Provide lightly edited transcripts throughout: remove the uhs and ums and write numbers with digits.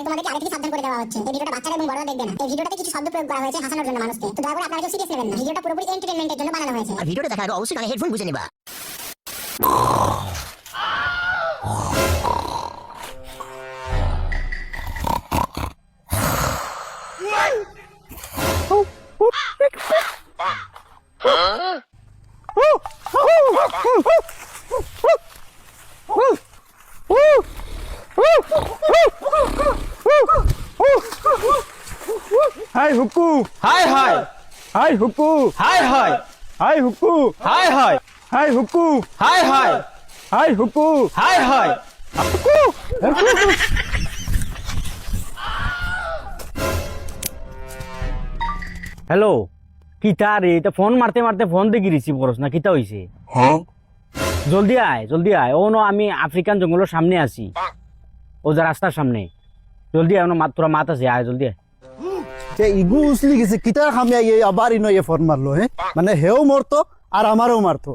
তোমাদেরকে আগে থেকে সাবধান করে দেওয়া হচ্ছে। এই ভিডিওটা বাচ্চারা এবং বড়রা দেখবে না। এই ভিডিওটাতে কিছু শব্দ প্রয়োগ করা হয়েছে হাসানোর জন্য মানুষকে। তো দয়া করে আপনারা কেউ সিরিয়াস নেবেন না। ভিডিওটা পুরোপুরি এন্টারটেইনমেন্টের জন্য বানানো হয়েছে। আর ভিডিওটা দেখার আগে অবশ্যই কানে হেডফোন গুঁজে নিবা। হাই হুকু হাই হাই হাই হুকু হাই হাই হাই হুকু হাই হাই হাই হুকু হাই হাই হাই হুকু হাই হাই হ্যালো কিতা রে এটা ফোন মারতে মারতে ফোন দেখি রিসিভ করছ না কিতা হইছে জলদি আয় ও ন আমি আফ্রিকান জঙ্গলের সামনে আছি ও যা রাস্তার সামনে জলদি আয় তোরা মাত আছে আয় জলদি আয় ইগু উসলি গেছে কিতার খামিয়া আবার ইনো ফোন মারলো হে মানে হেও মরতো আর আমারও মারতো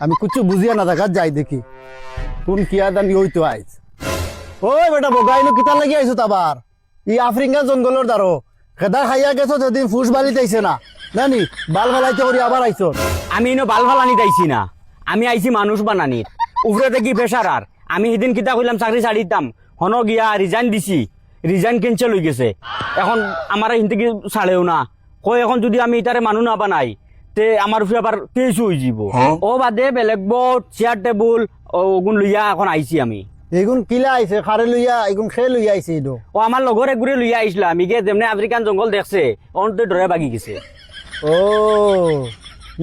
আমি কিছু বুঝিয়া না দেখা যাই দেখি কোন কিয়া দান ইতো আইস ওই বেটা বগাইনো কিতা লাগি আইছো আবার ই আফ্রিকা জঙ্গলের দারো খেদা খাইয়া গেছো যেদিন ফুস বালিতে আইছে না জানি বাল ফালাইতে করি আবার আইছো আমি ইনো বাল ফালানি আইছি না আমি আইছি মানুষ বানানির উপরে দেখি প্রেশার আর আমি সেদিন কিতা কইলাম চাকরি ছাড়ি দিতাম হন গিয়া রিজাইন দিছি রিজাইন ক্যান্সেল হয়ে গেছে এখন আমার হিন্দি ছাড়েও না কই এখন যদি আমি ইটারে মানুষ না বানাই তে আমার উপরে আবার কেস হয়ে যাব ও বাদে বেলেগ বোর্ড চেয়ার টেবুল ওগুন লইয়া এখন আইছি আমি এগুন কিলা আইছে খারে লইয়া এগুন খে লইয়া আইছে ইদো ও আমার লগর একগুড়ে লইয়া আইসলা আমি গে যেমনি আফ্রিকান জঙ্গল দেখছে অন্ত ডরে বাগি গেছে ও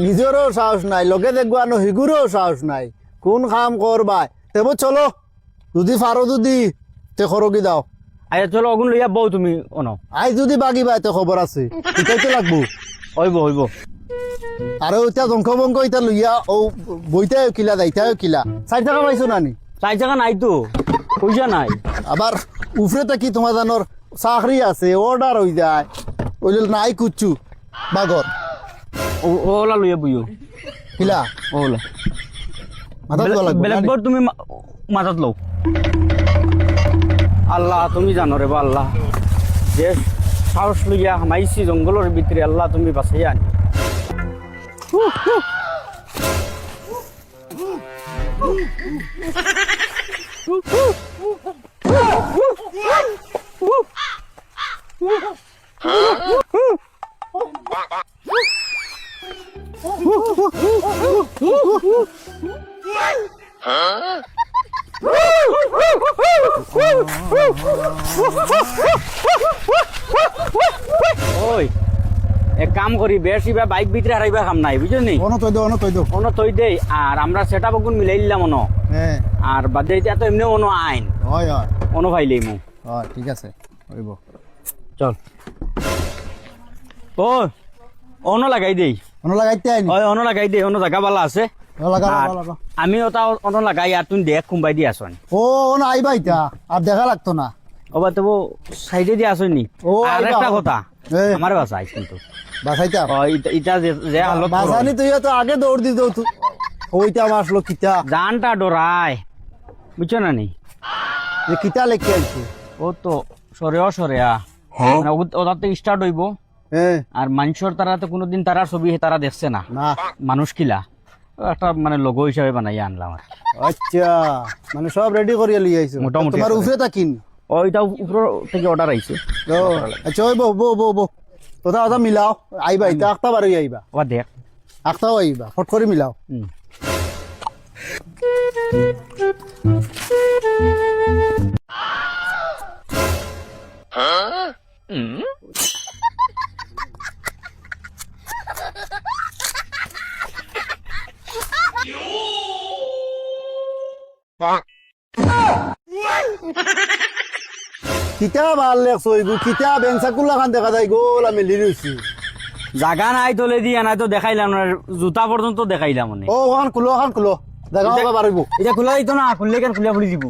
নিজেরও সাহস নাই লগে দেখবানো হিগুরও সাহস নাই কোন কাম করবাই তেবো চলো যদি ফারো যদি তে খরগি দাও আচ্ছা চলো ওগুন লইয়া বউ তুমি অন আই যদি বাগি বাই তো খবর আছে এটাইতে লাগবো হইব আর ওইটা জংখ বংখ ইটা লইয়া ও বইটাও কিলা দাইটাও কিলা 4 টাকা পাইছো নানি 4 টাকা নাই তো পয়সা নাই আবার উফরেটা কি তোমার জানোর চাকরি আছে অর্ডার হয়ে যায় ওইল নাই কুচ্ছু বাগর ওলা লইয়া বইও কিলা ওলা মাথা তো লাগবে বেলেগ বোর্ড তুমি মাথাত লও আল্লাহ তুমি জানো রে বা আল্লাহ যে সাহস লইয়া হামাইছি জঙ্গলের ভিতরে আল্লাহ তুমি বাঁচাই আনি ওই এক কাম করি বেশিবা বাইক ভিতরে হারাইবা কাম নাই বুঝলি নি অন তৈ দো অন তৈ দেই আর আমরা সেটা বগুন মিলাই দিলাম অন হ্যাঁ আর বাদে এটা তো এমনি অন আইন হয় হয় অন ভাইলেই মু হয় ঠিক আছে হইব চল ও অন লাগাই দেই অন লাগাইতে আইনি ওই অন লাগাই দেই অন জায়গা বালা আছে লাগা আর লাগা আমি ওটা অন লাগাই আর তুমি দেখ কুম্বাই দি আসনি ও অন আইবা ইটা আর দেখা লাগতো না ওবা তো সাইডে দি আসনি ও, আর আইবা। একটা কথা এ। আমার বাসা আইস কিন্তু বাসাইতা ইটা যে হালত বাসানি তুই তো আগে দৌড় দিত ওইটা আমার আসলো কিতা জানটা ডরায় বুঝছো না নি যে কিতা লেখে আইছে ও তো সরেয়া মানে ওটা তো স্টার্ট হইব হ্যাঁ আর মানুষের তারা তো কোনোদিন তারা ছবি তারা দেখছে না না মানুষ কিলা একটা মানে লোগো হিসাবে বানাই আনলাম আর আচ্ছা মানে সব রেডি করিয়া লিয়ে আইছো মোটামুটি তোমার আছে। উফরে তাকিন ওইটা উপর থেকে অর্ডার আইছে ও আচ্ছা ওই বো তোতা ওটা মিলাও আইবা ইতা আখতা বারই আইবা ওবা দেখ আখতাও আইবা ফট করে মিলাও হুম। কিতা ভাল লেখছো এইগু কিতা বেঞ্চাকুল্লা খান দেখা যায় গোল আমি লিরিছি জাগা নাই তোলে দিয়া নাই তো দেখাইলাম না জুতা পর্যন্ত দেখাইলাম মানে ও ওখান খুলো দেখা হবে পারিব এটা খোলা দিত না খুললে কেন খুলে ফুলি দিব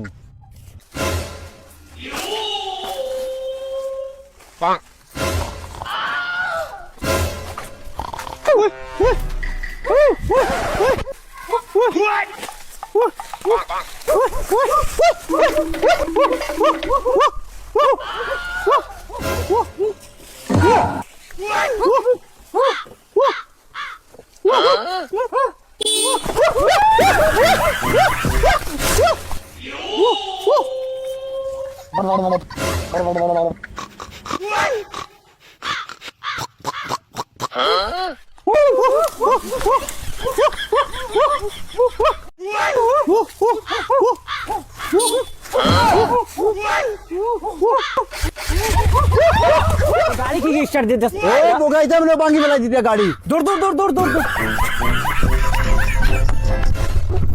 গাড়ি কি স্টার্ট দিতে এই বগাইতে আমরা ভাঙি ফেলাই দিতে গাড়ি। দৌড় দৌড় দৌড় দৌড় দৌড় দৌড়।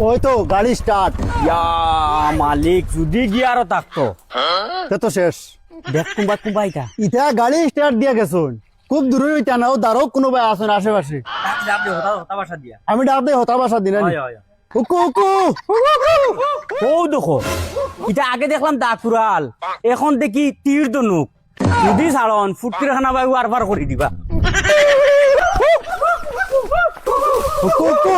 ওই তো গাড়ি স্টার্ট। ইয়া মালিক যদি গিয়ারও থাকতো তে তো শেষ। দেখ কুম্বা কুম্বা এটা ইটা গাড়ি স্টার্ট দিয়া গেছুন, খুব দূরে হইতা না, ও দাঁড়াও কোনো ভাই আসুন আশেপাশে। আমি ডাক দেই হতা বাসা দিন উকু উকু। ও দেখো এটা আগে দেখলাম দাকুরাল, এখন দেখি তীর ধনুক। যদি ছাড়ন ফুটকির খানা বাবু আর পার করে দিবা। উকু উকু।